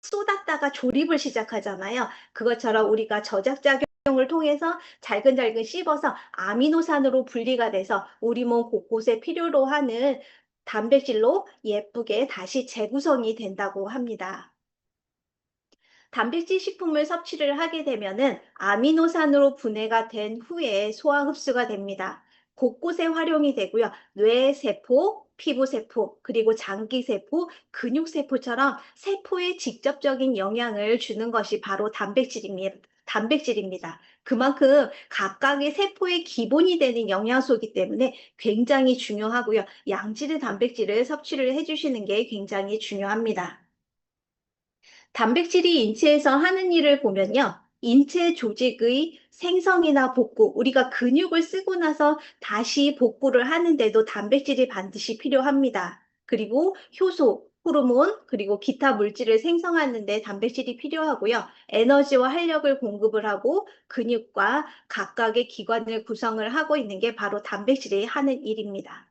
쏟았다가 조립을 시작하잖아요. 그것처럼 우리가 저작작용을 통해서 잘근잘근 씹어서 아미노산으로 분리가 돼서 우리 몸 곳곳에 필요로 하는 단백질로 예쁘게 다시 재구성이 된다고 합니다. 단백질 식품을 섭취를 하게 되면은 아미노산으로 분해가 된 후에 소화 흡수가 됩니다. 곳곳에 활용이 되고요. 뇌 세포, 피부 세포, 그리고 장기 세포, 근육 세포처럼 세포에 직접적인 영향을 주는 것이 바로 단백질입니다. 그만큼 각각의 세포의 기본이 되는 영양소이기 때문에 굉장히 중요하고요. 양질의 단백질을 섭취를 해주시는 게 굉장히 중요합니다. 단백질이 인체에서 하는 일을 보면요. 인체 조직의 생성이나 복구, 우리가 근육을 쓰고 나서 다시 복구를 하는데도 단백질이 반드시 필요합니다. 그리고 효소, 호르몬, 그리고 기타 물질을 생성하는데 단백질이 필요하고요. 에너지와 활력을 공급을 하고 근육과 각각의 기관을 구성을 하고 있는 게 바로 단백질이 하는 일입니다.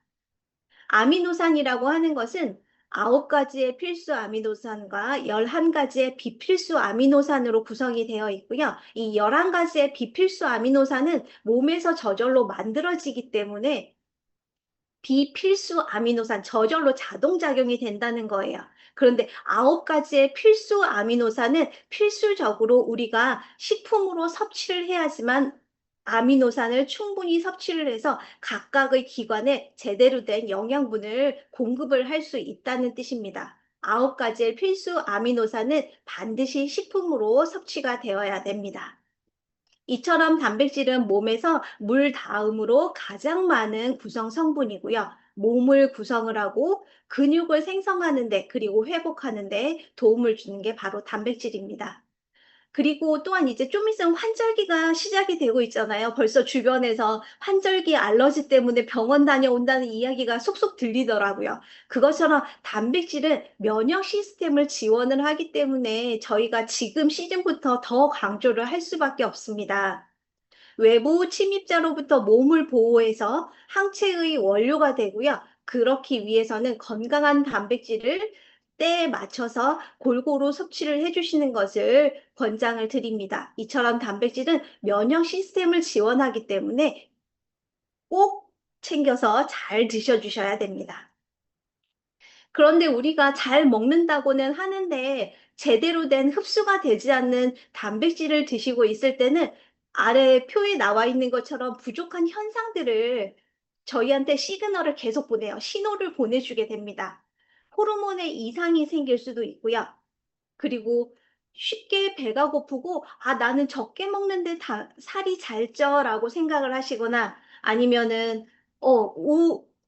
아미노산이라고 하는 것은 9가지의 필수 아미노산과 11가지의 비필수 아미노산으로 구성이 되어 있고요. 이 11가지의 비필수 아미노산은 몸에서 저절로 만들어지기 때문에 비필수 아미노산, 저절로 자동작용이 된다는 거예요. 그런데 9가지의 필수 아미노산은 필수적으로 우리가 식품으로 섭취를 해야지만 아미노산을 충분히 섭취를 해서 각각의 기관에 제대로 된 영양분을 공급을 할 수 있다는 뜻입니다. 9가지의 필수 아미노산은 반드시 식품으로 섭취가 되어야 됩니다. 이처럼 단백질은 몸에서 물 다음으로 가장 많은 구성 성분이고요. 몸을 구성을 하고 근육을 생성하는 데 그리고 회복하는 데 도움을 주는 게 바로 단백질입니다. 그리고 또한 이제 좀 있으면 환절기가 시작이 되고 있잖아요. 벌써 주변에서 환절기 알러지 때문에 병원 다녀온다는 이야기가 속속 들리더라고요. 그것처럼 단백질은 면역 시스템을 지원을 하기 때문에 저희가 지금 시즌부터 더 강조를 할 수밖에 없습니다. 외부 침입자로부터 몸을 보호해서 항체의 원료가 되고요. 그렇기 위해서는 건강한 단백질을 때에 맞춰서 골고루 섭취를 해주시는 것을 권장을 드립니다. 이처럼 단백질은 면역 시스템을 지원하기 때문에 꼭 챙겨서 잘 드셔주셔야 됩니다. 그런데 우리가 잘 먹는다고는 하는데 제대로 된 흡수가 되지 않는 단백질을 드시고 있을 때는 아래 표에 나와 있는 것처럼 부족한 현상들을 저희한테 시그널을 계속 보내요. 신호를 보내주게 됩니다. 호르몬의 이상이 생길 수도 있고요. 그리고 쉽게 배가 고프고, 아, 나는 적게 먹는데 살이 잘 쪄라고 생각을 하시거나 아니면은,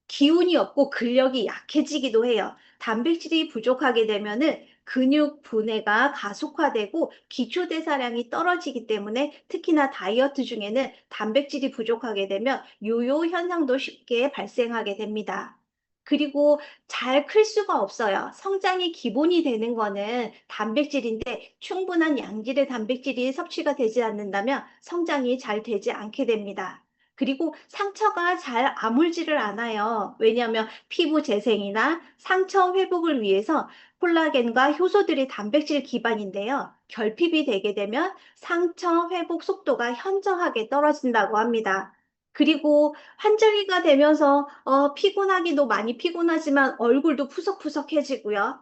기운이 없고 근력이 약해지기도 해요. 단백질이 부족하게 되면은 근육 분해가 가속화되고 기초대사량이 떨어지기 때문에 특히나 다이어트 중에는 단백질이 부족하게 되면 요요 현상도 쉽게 발생하게 됩니다. 그리고 잘 클 수가 없어요. 성장이 기본이 되는 거는 단백질인데 충분한 양질의 단백질이 섭취가 되지 않는다면 성장이 잘 되지 않게 됩니다. 그리고 상처가 잘 아물지를 않아요. 왜냐하면 피부 재생이나 상처 회복을 위해서 콜라겐과 효소들이 단백질 기반인데요. 결핍이 되게 되면 상처 회복 속도가 현저하게 떨어진다고 합니다. 그리고 환절기가 되면서 피곤하기도 많이 피곤하지만 얼굴도 푸석푸석해지고요.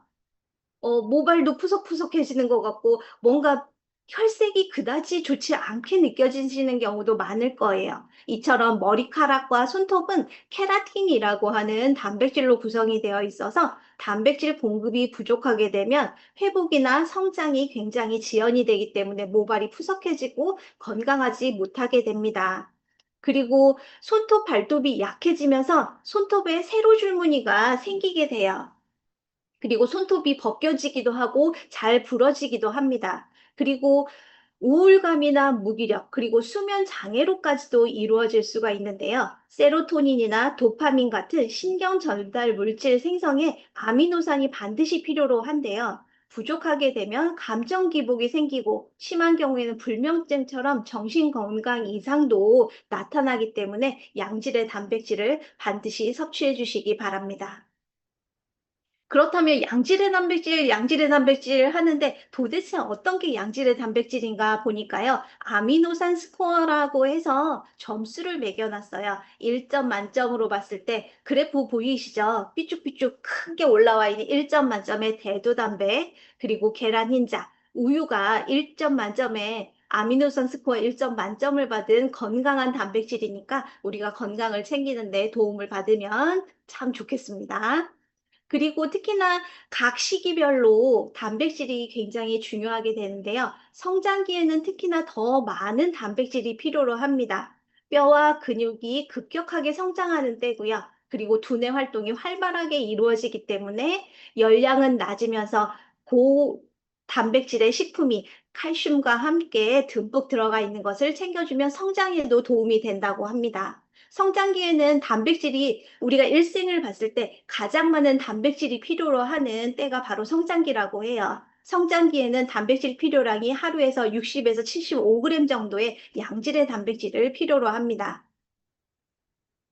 모발도 푸석푸석해지는 것 같고 뭔가 혈색이 그다지 좋지 않게 느껴지시는 경우도 많을 거예요. 이처럼 머리카락과 손톱은 케라틴이라고 하는 단백질로 구성이 되어 있어서 단백질 공급이 부족하게 되면 회복이나 성장이 굉장히 지연이 되기 때문에 모발이 푸석해지고 건강하지 못하게 됩니다. 그리고 손톱, 발톱이 약해지면서 손톱에 세로줄무늬가 생기게 돼요. 그리고 손톱이 벗겨지기도 하고 잘 부러지기도 합니다. 그리고 우울감이나 무기력, 그리고 수면 장애로까지도 이루어질 수가 있는데요. 세로토닌이나 도파민 같은 신경 전달 물질 생성에 아미노산이 반드시 필요로 한데요. 부족하게 되면 감정 기복이 생기고 심한 경우에는 불면증처럼 정신 건강 이상도 나타나기 때문에 양질의 단백질을 반드시 섭취해 주시기 바랍니다. 그렇다면 양질의 단백질 하는데 도대체 어떤 게 양질의 단백질인가 보니까요. 아미노산 스코어라고 해서 점수를 매겨놨어요. 1점 만점으로 봤을 때 그래프 보이시죠? 삐쭉삐쭉 크게 올라와 있는 1점 만점의 대두단백, 그리고 계란 흰자, 우유가 1점 만점에 아미노산 스코어 1점 만점을 받은 건강한 단백질이니까 우리가 건강을 챙기는 데 도움을 받으면 참 좋겠습니다. 그리고 특히나 각 시기별로 단백질이 굉장히 중요하게 되는데요. 성장기에는 특히나 더 많은 단백질이 필요로 합니다. 뼈와 근육이 급격하게 성장하는 때고요. 그리고 두뇌 활동이 활발하게 이루어지기 때문에 열량은 낮으면서 고 단백질의 식품이 칼슘과 함께 듬뿍 들어가 있는 것을 챙겨주면 성장에도 도움이 된다고 합니다. 성장기에는 단백질이 우리가 일생을 봤을 때 가장 많은 단백질이 필요로 하는 때가 바로 성장기라고 해요. 성장기에는 단백질 필요량이 하루에서 60에서 75g 정도의 양질의 단백질을 필요로 합니다.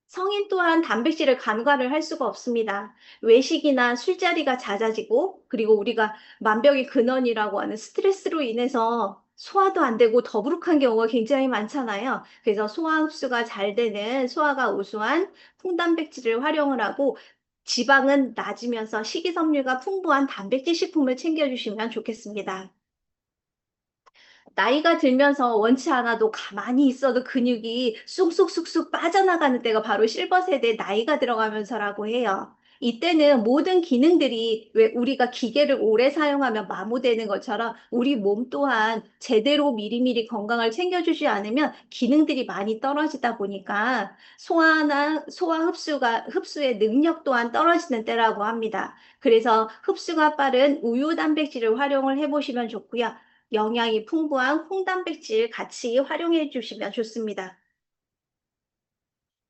성인 또한 단백질을 간과를 할 수가 없습니다. 외식이나 술자리가 잦아지고, 그리고 우리가 만병의 근원이라고 하는 스트레스로 인해서 소화도 안 되고 더부룩한 경우가 굉장히 많잖아요. 그래서 소화 흡수가 잘 되는 소화가 우수한 풍단백질을 활용을 하고, 지방은 낮으면서 식이섬유가 풍부한 단백질 식품을 챙겨주시면 좋겠습니다. 나이가 들면서 원치 않아도 가만히 있어도 근육이 쑥쑥쑥쑥 빠져나가는 때가 바로 실버 세대 나이가 들어가면서라고 해요. 이때는 모든 기능들이 왜 우리가 기계를 오래 사용하면 마모되는 것처럼 우리 몸 또한 제대로 미리미리 건강을 챙겨주지 않으면 기능들이 많이 떨어지다 보니까 소화 흡수의 능력 또한 떨어지는 때라고 합니다. 그래서 흡수가 빠른 우유 단백질을 활용을 해보시면 좋고요. 영양이 풍부한 콩단백질 같이 활용해 주시면 좋습니다.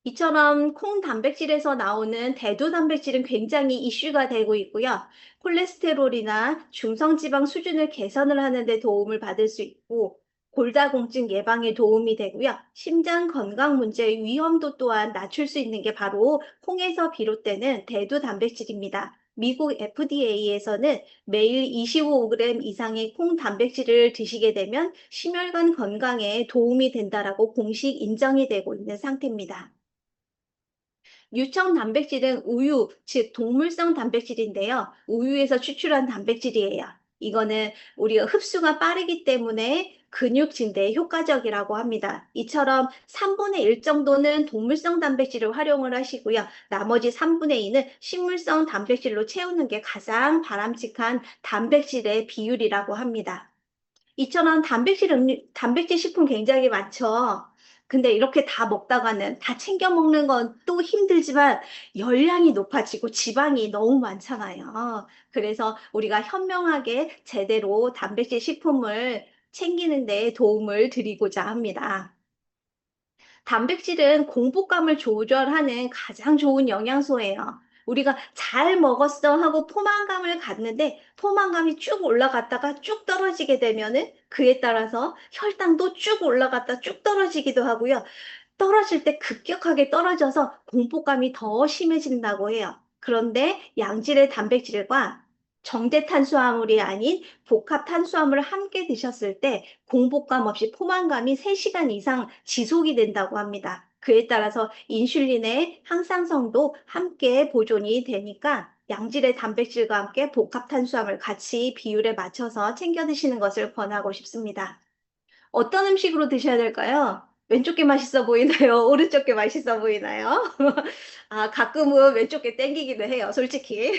이처럼 콩 단백질에서 나오는 대두 단백질은 굉장히 이슈가 되고 있고요. 콜레스테롤이나 중성지방 수준을 개선을 하는 데 도움을 받을 수 있고, 골다공증 예방에 도움이 되고요. 심장 건강 문제의 위험도 또한 낮출 수 있는 게 바로 콩에서 비롯되는 대두 단백질입니다. 미국 FDA에서는 매일 25g 이상의 콩 단백질을 드시게 되면 심혈관 건강에 도움이 된다라고 공식 인정이 되고 있는 상태입니다. 유청 단백질은 우유, 즉 동물성 단백질인데요. 우유에서 추출한 단백질이에요. 이거는 우리가 흡수가 빠르기 때문에 근육 증대에 효과적이라고 합니다. 이처럼 3분의 1 정도는 동물성 단백질을 활용을 하시고요. 나머지 3분의 2는 식물성 단백질로 채우는 게 가장 바람직한 단백질의 비율이라고 합니다. 이처럼 단백질 식품 굉장히 많죠. 근데 이렇게 다 먹다가는 다 챙겨 먹는 건 또 힘들지만 열량이 높아지고 지방이 너무 많잖아요. 그래서 우리가 현명하게 제대로 단백질 식품을 챙기는 데 도움을 드리고자 합니다. 단백질은 공복감을 조절하는 가장 좋은 영양소예요. 우리가 잘 먹었어 하고 포만감을 갖는데 포만감이 쭉 올라갔다가 쭉 떨어지게 되면은 그에 따라서 혈당도 쭉 올라갔다 쭉 떨어지기도 하고요. 떨어질 때 급격하게 떨어져서 공복감이 더 심해진다고 해요. 그런데 양질의 단백질과 정제 탄수화물이 아닌 복합 탄수화물을 함께 드셨을 때 공복감 없이 포만감이 3시간 이상 지속이 된다고 합니다. 그에 따라서 인슐린의 항상성도 함께 보존이 되니까 양질의 단백질과 함께 복합 탄수화물 같이 비율에 맞춰서 챙겨 드시는 것을 권하고 싶습니다. 어떤 음식으로 드셔야 될까요? 왼쪽 게 맛있어 보이나요? 오른쪽 게 맛있어 보이나요? 아, 가끔은 왼쪽 게 땡기기도 해요, 솔직히.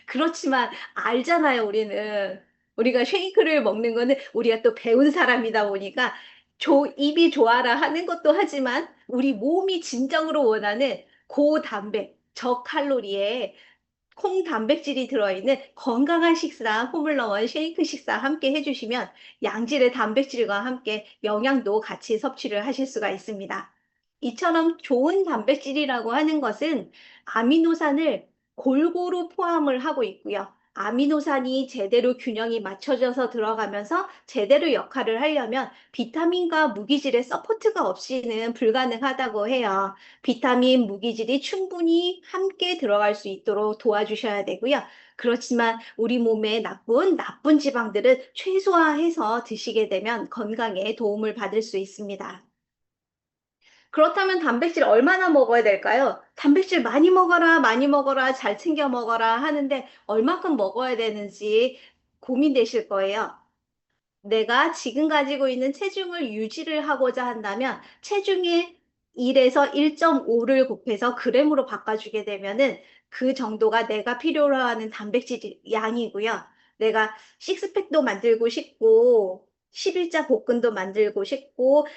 그렇지만 알잖아요, 우리는. 우리가 쉐이크를 먹는 거는 우리가 또 배운 사람이다 보니까 입이 좋아라 하는 것도 하지만 우리 몸이 진정으로 원하는 고단백, 저칼로리의 콩 단백질이 들어있는 건강한 식사, 홈을러원 쉐이크 식사 함께 해주시면 양질의 단백질과 함께 영양도 같이 섭취를 하실 수가 있습니다. 이처럼 좋은 단백질이라고 하는 것은 아미노산을 골고루 포함을 하고 있고요. 아미노산이 제대로 균형이 맞춰져서 들어가면서 제대로 역할을 하려면 비타민과 무기질의 서포트가 없이는 불가능하다고 해요. 비타민, 무기질이 충분히 함께 들어갈 수 있도록 도와주셔야 되고요. 그렇지만 우리 몸에 나쁜 지방들은 최소화해서 드시게 되면 건강에 도움을 받을 수 있습니다. 그렇다면 단백질 얼마나 먹어야 될까요? 단백질 많이 먹어라, 많이 먹어라, 잘 챙겨 먹어라 하는데 얼마큼 먹어야 되는지 고민되실 거예요. 내가 지금 가지고 있는 체중을 유지를 하고자 한다면 체중의 1에서 1.5를 곱해서 그램으로 바꿔주게 되면은 그 정도가 내가 필요로 하는 단백질 양이고요. 내가 식스팩도 만들고 싶고 11자 복근도 만들고 싶고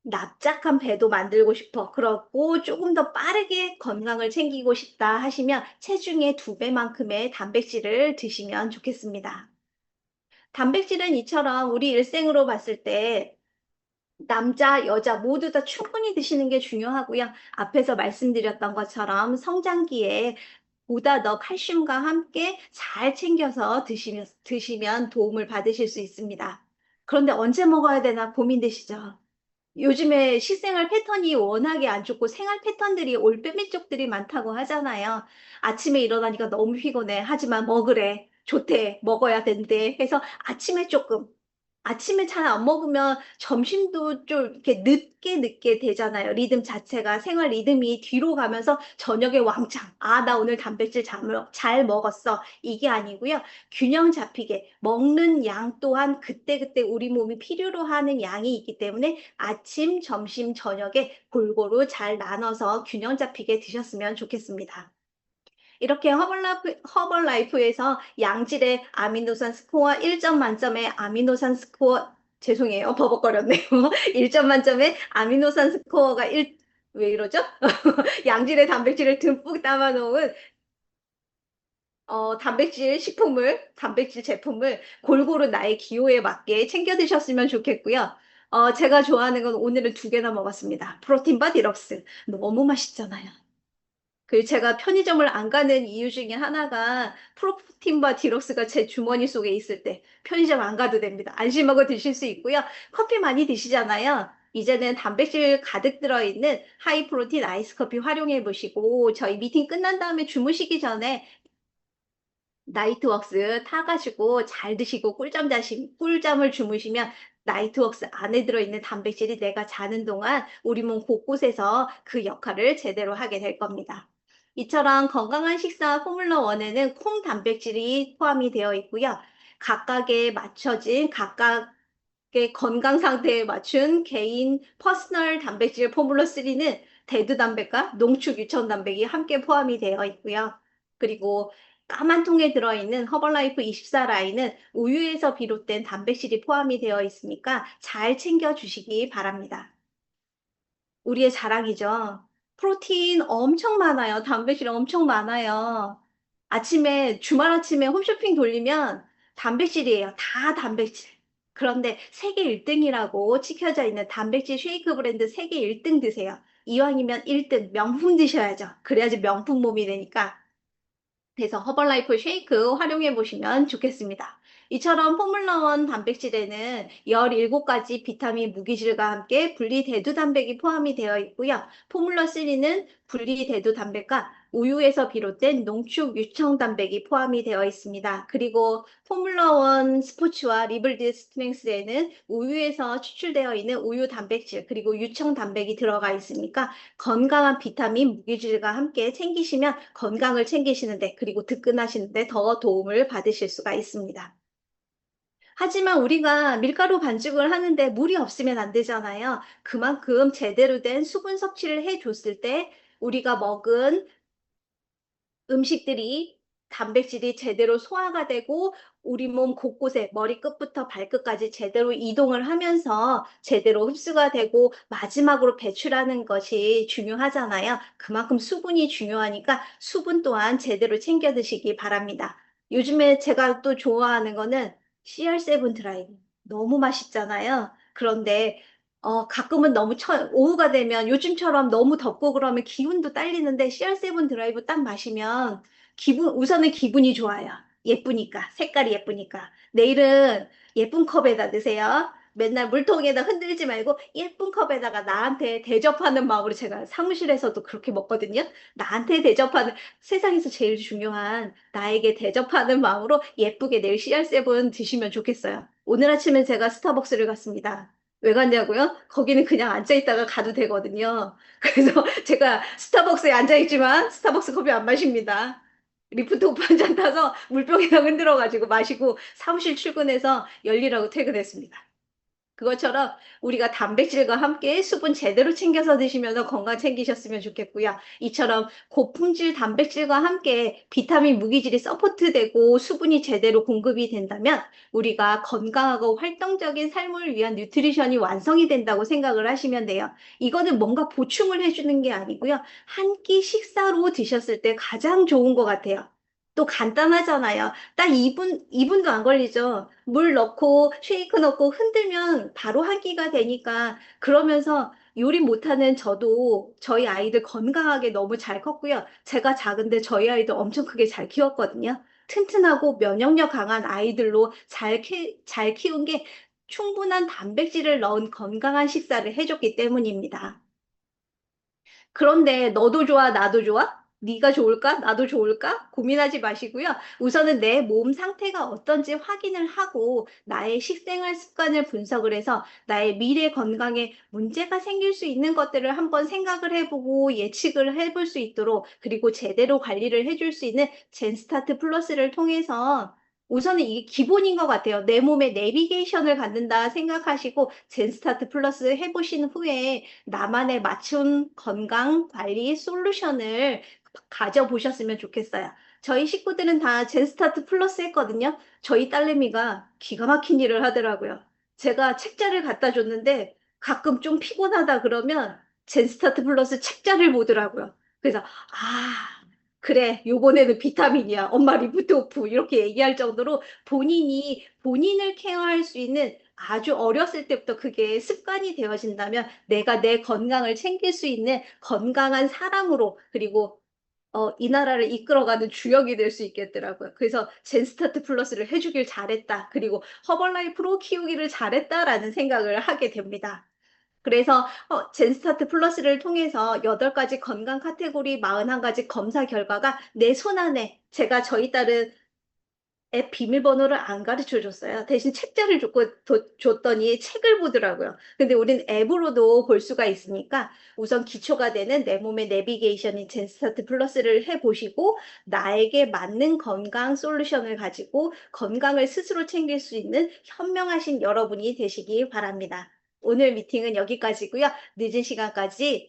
납작한 배도 만들고 싶어. 그렇고 조금 더 빠르게 건강을 챙기고 싶다 하시면 체중의 2배만큼의 단백질을 드시면 좋겠습니다. 단백질은 이처럼 우리 일생으로 봤을 때 남자, 여자 모두 다 충분히 드시는 게 중요하고요. 앞에서 말씀드렸던 것처럼 성장기에 보다 더 칼슘과 함께 잘 챙겨서 드시면 도움을 받으실 수 있습니다. 그런데 언제 먹어야 되나 고민되시죠? 요즘에 식생활 패턴이 워낙에 안 좋고 생활 패턴들이 올빼미족들이 많다고 하잖아요. 아침에 일어나니까 너무 피곤해. 하지만 먹으래. 좋대. 먹어야 된대. 해서 아침에 조금 아침에 잘 안 먹으면 점심도 좀 이렇게 늦게 되잖아요. 리듬 자체가 생활 리듬이 뒤로 가면서 저녁에 왕창. 아, 나 오늘 단백질 잘 먹었어. 이게 아니고요. 균형 잡히게 먹는 양 또한 그때그때 우리 몸이 필요로 하는 양이 있기 때문에 아침, 점심, 저녁에 골고루 잘 나눠서 균형 잡히게 드셨으면 좋겠습니다. 이렇게 허벌라이프에서 양질의 아미노산 스코어 1점 만점의 아미노산 스코어, 죄송해요. 버벅거렸네요. 1점 만점의 아미노산 스코어가 왜 이러죠? 양질의 단백질을 듬뿍 담아놓은 단백질 제품을 골고루 나의 기호에 맞게 챙겨 드셨으면 좋겠고요. 제가 좋아하는 건 오늘은 2개나 먹었습니다. 프로틴바 디럭스. 너무 맛있잖아요. 제가 편의점을 안 가는 이유 중에 하나가 프로틴바 디럭스가 제 주머니 속에 있을 때 편의점 안 가도 됩니다. 안심하고 드실 수 있고요. 커피 많이 드시잖아요. 이제는 단백질 가득 들어있는 하이 프로틴 아이스 커피 활용해 보시고 저희 미팅 끝난 다음에 주무시기 전에 나이트웍스 타가지고 잘 드시고 꿀잠을 주무시면 나이트웍스 안에 들어있는 단백질이 내가 자는 동안 우리 몸 곳곳에서 그 역할을 제대로 하게 될 겁니다. 이처럼 건강한 식사 포뮬러 1에는 콩 단백질이 포함이 되어 있고요. 각각의 건강 상태에 맞춘 개인 퍼스널 단백질 포뮬러 3는 대두 단백과 농축 유청 단백이 함께 포함이 되어 있고요. 그리고 까만 통에 들어있는 허벌라이프 24 라인은 우유에서 비롯된 단백질이 포함이 되어 있으니까 잘 챙겨주시기 바랍니다. 우리의 자랑이죠. 프로틴 엄청 많아요. 단백질 엄청 많아요. 주말 아침에 홈쇼핑 돌리면 단백질이에요. 다 단백질. 그런데 세계 1등이라고 찍혀져 있는 단백질 쉐이크 브랜드 세계 1등 드세요. 이왕이면 1등 명품 드셔야죠. 그래야지 명품 몸이 되니까. 그래서 허벌라이프 쉐이크 활용해 보시면 좋겠습니다. 이처럼 포뮬러1 단백질에는 17가지 비타민 무기질과 함께 분리대두 단백이 포함이 되어 있고요. 포뮬러3는 분리대두 단백과 우유에서 비롯된 농축 유청 단백이 포함이 되어 있습니다. 그리고 포뮬러1 스포츠와 리블드 스트렝스에는 우유에서 추출되어 있는 우유 단백질 그리고 유청 단백이 들어가 있으니까 건강한 비타민 무기질과 함께 챙기시면 건강을 챙기시는데 그리고 득근하시는데 더 도움을 받으실 수가 있습니다. 하지만 우리가 밀가루 반죽을 하는데 물이 없으면 안 되잖아요. 그만큼 제대로 된 수분 섭취를 해줬을 때 우리가 먹은 음식들이 단백질이 제대로 소화가 되고 우리 몸 곳곳에 머리끝부터 발끝까지 제대로 이동을 하면서 제대로 흡수가 되고 마지막으로 배출하는 것이 중요하잖아요. 그만큼 수분이 중요하니까 수분 또한 제대로 챙겨 드시기 바랍니다. 요즘에 제가 또 좋아하는 거는 CR7 드라이브. 너무 맛있잖아요. 그런데 가끔은 오후가 되면 요즘처럼 너무 덥고 그러면 기운도 딸리는데 CR7 드라이브 딱 마시면 우선은 기분이 좋아요. 예쁘니까, 색깔이 예쁘니까. 내일은 예쁜 컵에다 넣으세요. 맨날 물통에다 흔들지 말고 예쁜 컵에다가 나한테 대접하는 마음으로 제가 사무실에서도 그렇게 먹거든요. 나한테 대접하는, 세상에서 제일 중요한 나에게 대접하는 마음으로 예쁘게 내일 CR7 드시면 좋겠어요. 오늘 아침에 제가 스타벅스를 갔습니다. 왜 갔냐고요? 거기는 그냥 앉아있다가 가도 되거든요. 그래서 제가 스타벅스에 앉아있지만 스타벅스 커피 안 마십니다. 리프트오프 한 잔 타서 물병에다 흔들어가지고 마시고 사무실 출근해서 열일하고 퇴근했습니다. 그것처럼 우리가 단백질과 함께 수분 제대로 챙겨서 드시면서 건강 챙기셨으면 좋겠고요. 이처럼 고품질 단백질과 함께 비타민 무기질이 서포트되고 수분이 제대로 공급이 된다면 우리가 건강하고 활동적인 삶을 위한 뉴트리션이 완성이 된다고 생각을 하시면 돼요. 이거는 뭔가 보충을 해주는 게 아니고요. 한 끼 식사로 드셨을 때 가장 좋은 것 같아요. 또 간단하잖아요. 딱 2분도 안 걸리죠. 물 넣고 쉐이크 넣고 흔들면 바로 한 끼가 되니까 그러면서 요리 못하는 저도 저희 아이들 건강하게 너무 잘 컸고요. 제가 작은데 저희 아이들 엄청 크게 잘 키웠거든요. 튼튼하고 면역력 강한 아이들로 잘 키운 게 충분한 단백질을 넣은 건강한 식사를 해줬기 때문입니다. 그런데 너도 좋아, 나도 좋아? 네가 좋을까? 나도 좋을까? 고민하지 마시고요. 우선은 내 몸 상태가 어떤지 확인을 하고 나의 식생활 습관을 분석을 해서 나의 미래 건강에 문제가 생길 수 있는 것들을 한번 생각을 해보고 예측을 해볼 수 있도록 그리고 제대로 관리를 해줄 수 있는 젠스타트 플러스를 통해서 우선은 이게 기본인 것 같아요. 내 몸의 내비게이션을 갖는다 생각하시고 젠스타트 플러스 해보신 후에 나만의 맞춤 건강 관리 솔루션을 가져보셨으면 좋겠어요. 저희 식구들은 다 젠스타트 플러스 했거든요. 저희 딸내미가 기가 막힌 일을 하더라고요. 제가 책자를 갖다 줬는데 가끔 좀 피곤하다 그러면 젠스타트 플러스 책자를 보더라고요. 그래서 그래, 요번에는 비타민이야. 엄마 리프트 오프. 이렇게 얘기할 정도로 본인이 본인을 케어할 수 있는 아주 어렸을 때부터 그게 습관이 되어진다면 내가 내 건강을 챙길 수 있는 건강한 사람으로 그리고 이 나라를 이끌어가는 주역이 될 수 있겠더라고요. 그래서 젠스타트 플러스를 해주길 잘했다. 그리고 허벌라이프로 키우기를 잘했다라는 생각을 하게 됩니다. 그래서 젠스타트 플러스를 통해서 8가지 건강 카테고리 41가지 검사 결과가 내 손안에 제가 저희 딸은 앱 비밀번호를 안 가르쳐 줬어요. 대신 책자를 줬더니 책을 보더라고요. 근데 우린 앱으로도 볼 수가 있으니까 우선 기초가 되는 내 몸의 내비게이션인 젠스타트 플러스를 해보시고 나에게 맞는 건강 솔루션을 가지고 건강을 스스로 챙길 수 있는 현명하신 여러분이 되시기 바랍니다. 오늘 미팅은 여기까지고요. 늦은 시간까지